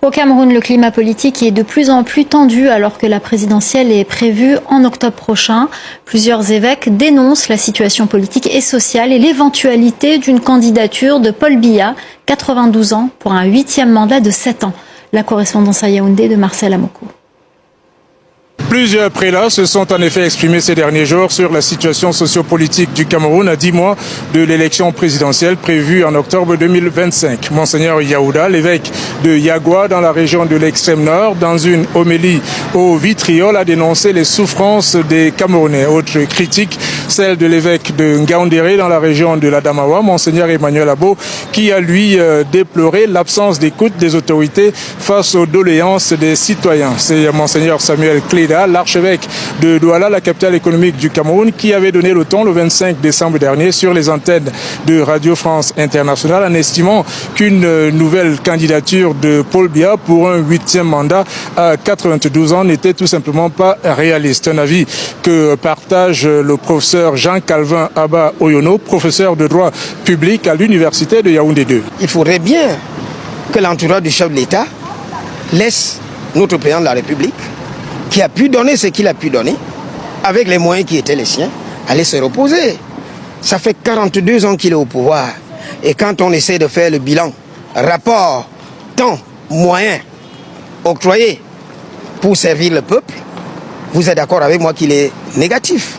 Au Cameroun, le climat politique est de plus en plus tendu alors que la présidentielle est prévue en octobre prochain. Plusieurs évêques dénoncent la situation politique et sociale et l'éventualité d'une candidature de Paul Biya, 92 ans, pour un 8e mandat de 7 ans. La correspondance à Yaoundé de Marcel Amoko. Plusieurs prélats se sont en effet exprimés ces derniers jours sur la situation sociopolitique du Cameroun à 10 mois de l'élection présidentielle prévue en octobre 2025. Monseigneur Yaouda, l'évêque de Yagua dans la région de l'extrême nord, dans une homélie au vitriol, a dénoncé les souffrances des Camerounais. Autre critique, celle de l'évêque de Ngaoundéré dans la région de l'Adamawa, Monseigneur Emmanuel Abo, qui a lui déploré l'absence d'écoute des autorités face aux doléances des citoyens. C'est Monseigneur Samuel Cléda, l'archevêque de Douala, la capitale économique du Cameroun, qui avait donné le ton le 25 décembre dernier sur les antennes de Radio France Internationale en estimant qu'une nouvelle candidature de Paul Biya pour un 8e mandat à 92 ans n'était tout simplement pas réaliste. Un avis que partage le professeur Jean-Calvin Abba Oyono, professeur de droit public à l'université de Yaoundé 2. Il faudrait bien que l'entourage du chef de l'État laisse notre président de la République, qui a pu donner ce qu'il a pu donner, avec les moyens qui étaient les siens, aller se reposer. Ça fait 42 ans qu'il est au pouvoir. Et quand on essaie de faire le bilan, rapport, temps, moyens octroyés pour servir le peuple, vous êtes d'accord avec moi qu'il est négatif.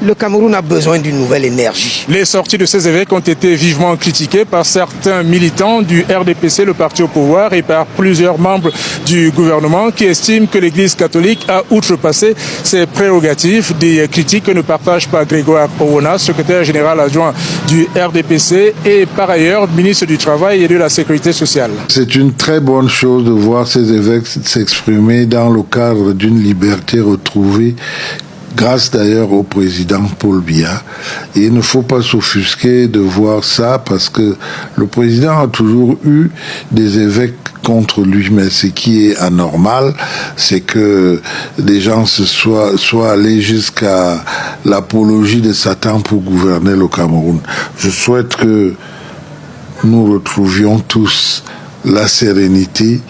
Le Cameroun a besoin d'une nouvelle énergie. Les sorties de ces évêques ont été vivement critiquées par certains militants du RDPC, le parti au pouvoir, et par plusieurs membres du gouvernement qui estiment que l'Église catholique a outrepassé ses prérogatives. Des critiques que ne partage pas Grégoire Owona, secrétaire général adjoint du RDPC et par ailleurs ministre du Travail et de la Sécurité sociale. C'est une très bonne chose de voir ces évêques s'exprimer dans le cadre d'une liberté retrouvée, grâce d'ailleurs au président Paul Biya. Et il ne faut pas s'offusquer de voir ça parce que le président a toujours eu des évêques contre lui. Mais ce qui est anormal, c'est que des gens soient allés jusqu'à l'apologie de Satan pour gouverner le Cameroun. Je souhaite que nous retrouvions tous la sérénité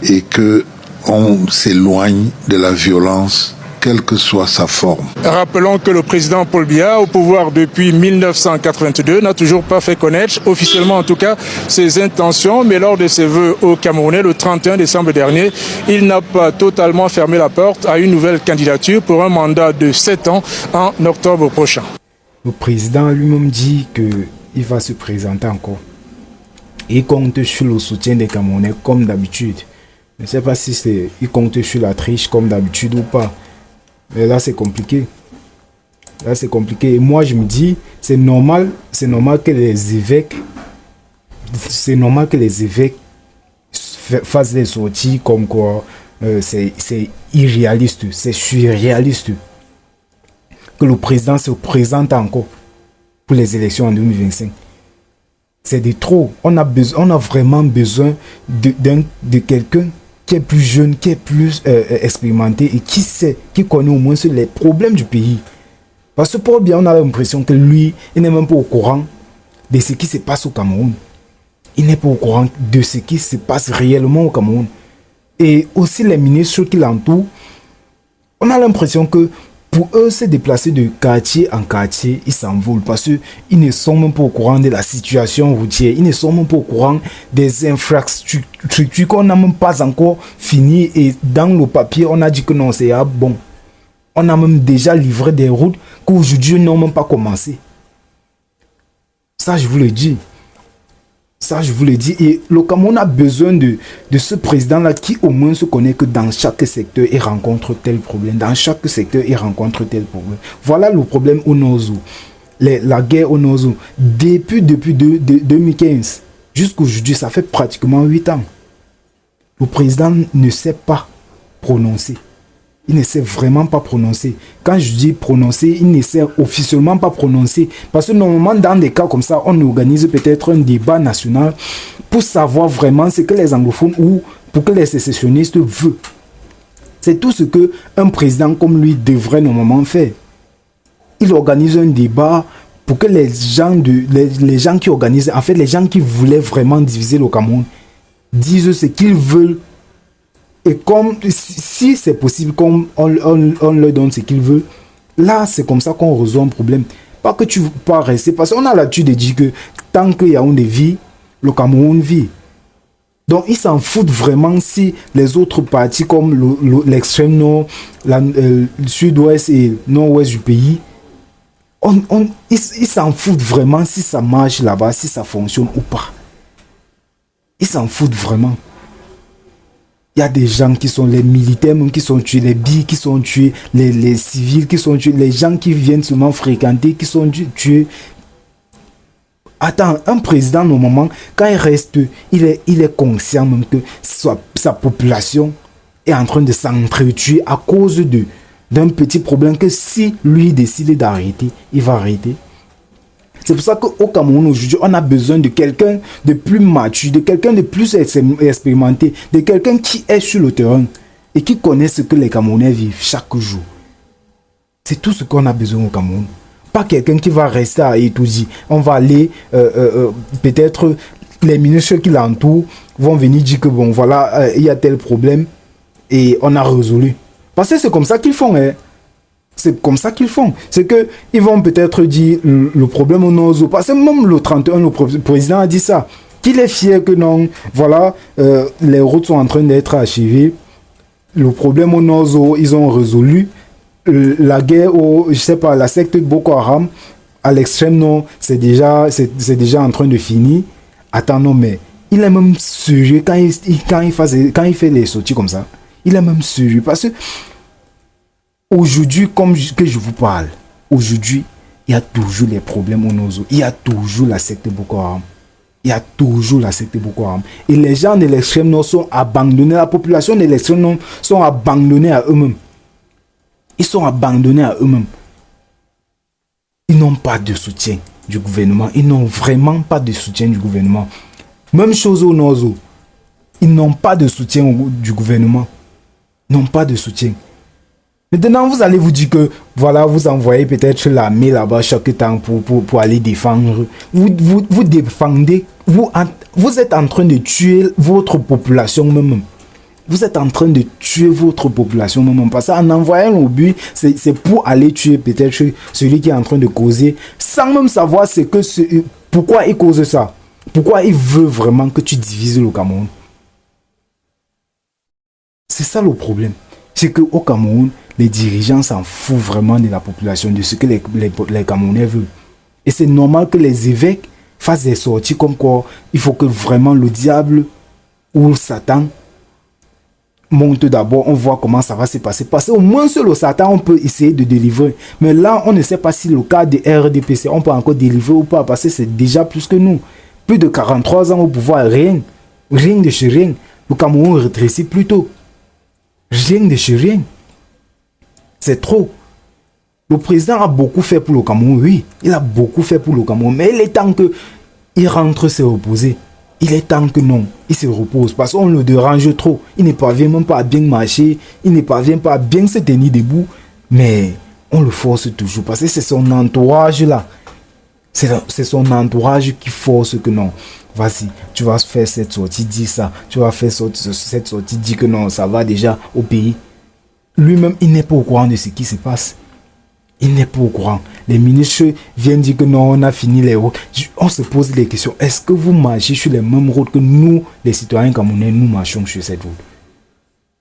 et que on s'éloigne de la violence, quelle que soit sa forme. Rappelons que le président Paul Biya, au pouvoir depuis 1982, n'a toujours pas fait connaître, officiellement en tout cas, ses intentions, mais lors de ses vœux aux Camerounais le 31 décembre dernier, il n'a pas totalement fermé la porte à une nouvelle candidature pour un mandat de 7 ans en octobre prochain. Le président lui-même dit qu'il va se présenter encore. Il compte sur le soutien des Camerounais comme d'habitude. Je ne sais pas si il compte sur la triche comme d'habitude ou pas. Mais là, c'est compliqué. Là, c'est compliqué. Et moi, je me dis, c'est normal que les évêques fassent des sorties comme quoi c'est irréaliste, c'est surréaliste. Que le président se présente encore pour les élections en 2025. C'est de trop. On a vraiment besoin de quelqu'un qui est plus jeune, qui est plus expérimenté et qui connaît au moins les problèmes du pays. Parce que pour bien, on a l'impression que lui, il n'est même pas au courant de ce qui se passe au Cameroun. Il n'est pas au courant de ce qui se passe réellement au Cameroun. Et aussi les ministres qui l'entourent, on a l'impression que pour eux, se déplacer de quartier en quartier, ils s'envolent parce qu'ils ne sont même pas au courant de la situation routière. Ils ne sont même pas au courant des infrastructures qu'on n'a même pas encore fini. Et dans le papier, on a dit que non, c'est bon. On a même déjà livré des routes qu'aujourd'hui n'ont même pas commencé. Ça, je vous le dis. Ça, je vous le dis. Et le Cameroun a besoin de ce président-là qui au moins se connaît que dans chaque secteur, il rencontre tel problème. Dans chaque secteur, il rencontre tel problème. Voilà le problème au Nord-Zou. La guerre au Nord-Zou. Depuis 2015 jusqu'aujourd'hui, ça fait pratiquement 8 ans. Le président ne sait pas prononcer. Il ne sait vraiment pas prononcer. Quand je dis prononcer, il ne sait officiellement pas prononcer. Parce que normalement, dans des cas comme ça, on organise peut-être un débat national pour savoir vraiment ce que les anglophones ou pour que les sécessionnistes veulent. C'est tout ce qu'un président comme lui devrait normalement faire. Il organise un débat pour que les gens qui organisent, en fait les gens qui voulaient vraiment diviser le Cameroun, disent ce qu'ils veulent Et comme si c'est possible, comme on leur donne ce qu'ils veulent, là, c'est comme ça qu'on résout un problème. Pas que tu ne pas rester, parce qu'on a l'habitude de dire que tant qu'il y a une vie, le Cameroun vit. Donc, ils s'en foutent vraiment si les autres parties comme l'extrême nord, le sud-ouest et nord-ouest du pays, ils s'en foutent vraiment si ça marche là-bas, si ça fonctionne ou pas. Ils s'en foutent vraiment. Il y a des gens qui sont les militaires même qui sont tués, les billes qui sont tués, les civils qui sont tués, les gens qui viennent seulement fréquenter qui sont tués. Attends, un président, normalement, quand il reste, il est conscient même que sa population est en train de s'entretuer à cause d'un petit problème que si lui décide d'arrêter, il va arrêter. C'est pour ça qu'au Cameroun aujourd'hui, on a besoin de quelqu'un de plus mature, de quelqu'un de plus expérimenté, de quelqu'un qui est sur le terrain et qui connaît ce que les Camerounais vivent chaque jour. C'est tout ce qu'on a besoin au Cameroun. Pas quelqu'un qui va rester à Etouzi. On va aller, peut-être les ministres qui l'entourent vont venir dire que bon, voilà, il y a tel problème et on a résolu. Parce que c'est comme ça qu'ils font, hein. C'est comme ça qu'ils font. C'est qu'ils vont peut-être dire le problème au Nozo. Parce que même le 31, le président a dit ça. Qu'il est fier que non, voilà, les routes sont en train d'être achevées. Le problème au Nozo, ils ont résolu. La guerre je sais pas, la secte Boko Haram, à l'extrême nord, c'est déjà en train de finir. Attends, non, mais il est même sérieux quand il fait les sorties comme ça. Il est même sérieux. Parce que aujourd'hui, que je vous parle, aujourd'hui, il y a toujours les problèmes au Nozo. Il y a toujours la secte Boko Haram. Il y a toujours la secte Boko Haram. Et les gens de l'extrême nord sont abandonnés. La population de l'extrême nord sont abandonnés à eux-mêmes. Ils sont abandonnés à eux-mêmes. Ils n'ont pas de soutien du gouvernement. Ils n'ont vraiment pas de soutien du gouvernement. Même chose au Nozo. Ils n'ont pas de soutien du gouvernement. Ils n'ont pas de soutien. Maintenant, vous allez vous dire que, voilà, vous envoyez peut-être l'armée là-bas chaque temps pour aller défendre. Vous défendez, vous êtes en train de tuer votre population même. Vous êtes en train de tuer votre population même. Parce qu'en envoyant l'obus, c'est pour aller tuer peut-être celui qui est en train de causer, sans même savoir pourquoi il cause ça. Pourquoi il veut vraiment que tu divises le Cameroun. C'est ça le problème. C'est qu'au Cameroun, les dirigeants s'en foutent vraiment de la population, de ce que les Camerounais veulent. Et c'est normal que les évêques fassent des sorties comme quoi il faut que vraiment le diable ou Satan monte d'abord, on voit comment ça va se passer. Parce qu'au moins sur le Satan, on peut essayer de délivrer. Mais là, on ne sait pas si le cas de RDPC, on peut encore délivrer ou pas, parce que c'est déjà plus que nous. Plus de 43 ans au pouvoir, rien. Rien de chez rien. Le Cameroun rétrécit plutôt. Rien de chez rien. C'est trop. Le président a beaucoup fait pour le Cameroun, oui. Il a beaucoup fait pour le Cameroun. Mais il est temps qu'il rentre se reposer. Il est temps que non, il se repose. Parce qu'on le dérange trop. Il ne parvient même pas à bien marcher. Il ne parvient pas à bien se tenir debout. Mais on le force toujours. Parce que c'est son entourage là. C'est son entourage qui force que non. Vas-y, tu vas faire cette sortie, dis ça. Tu vas faire cette sortie, dis que non, ça va déjà au pays. Lui-même, il n'est pas au courant de ce qui se passe. Il n'est pas au courant. Les ministres viennent dire que non, on a fini les routes. On se pose les questions. Est-ce que vous marchez sur les mêmes routes que nous, les citoyens camerounais, nous marchons sur cette route?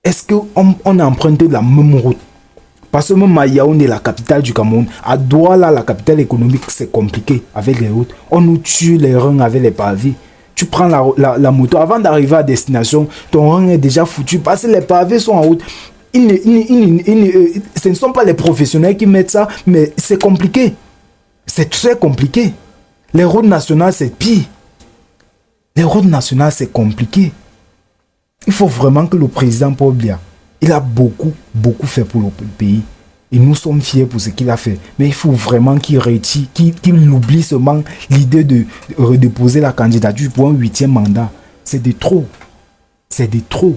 Est-ce qu'on emprunte la même route? Parce que même à Yaoundé, la capitale du Cameroun, à Douala, la capitale économique, c'est compliqué avec les routes. On nous tue les reins avec les pavés. Tu prends la moto, avant d'arriver à destination, ton rein est déjà foutu parce que les pavés sont en route. Ce ne sont pas les professionnels qui mettent ça, mais c'est compliqué. C'est très compliqué. Les routes nationales, c'est pire. Les routes nationales, c'est compliqué. Il faut vraiment que le président Paul Biya, il a beaucoup fait pour le pays. Et nous sommes fiers pour ce qu'il a fait. Mais il faut vraiment qu'il retire, qu'il oublie seulement l'idée de redéposer la candidature pour un 8e mandat. C'est de trop. C'est de trop.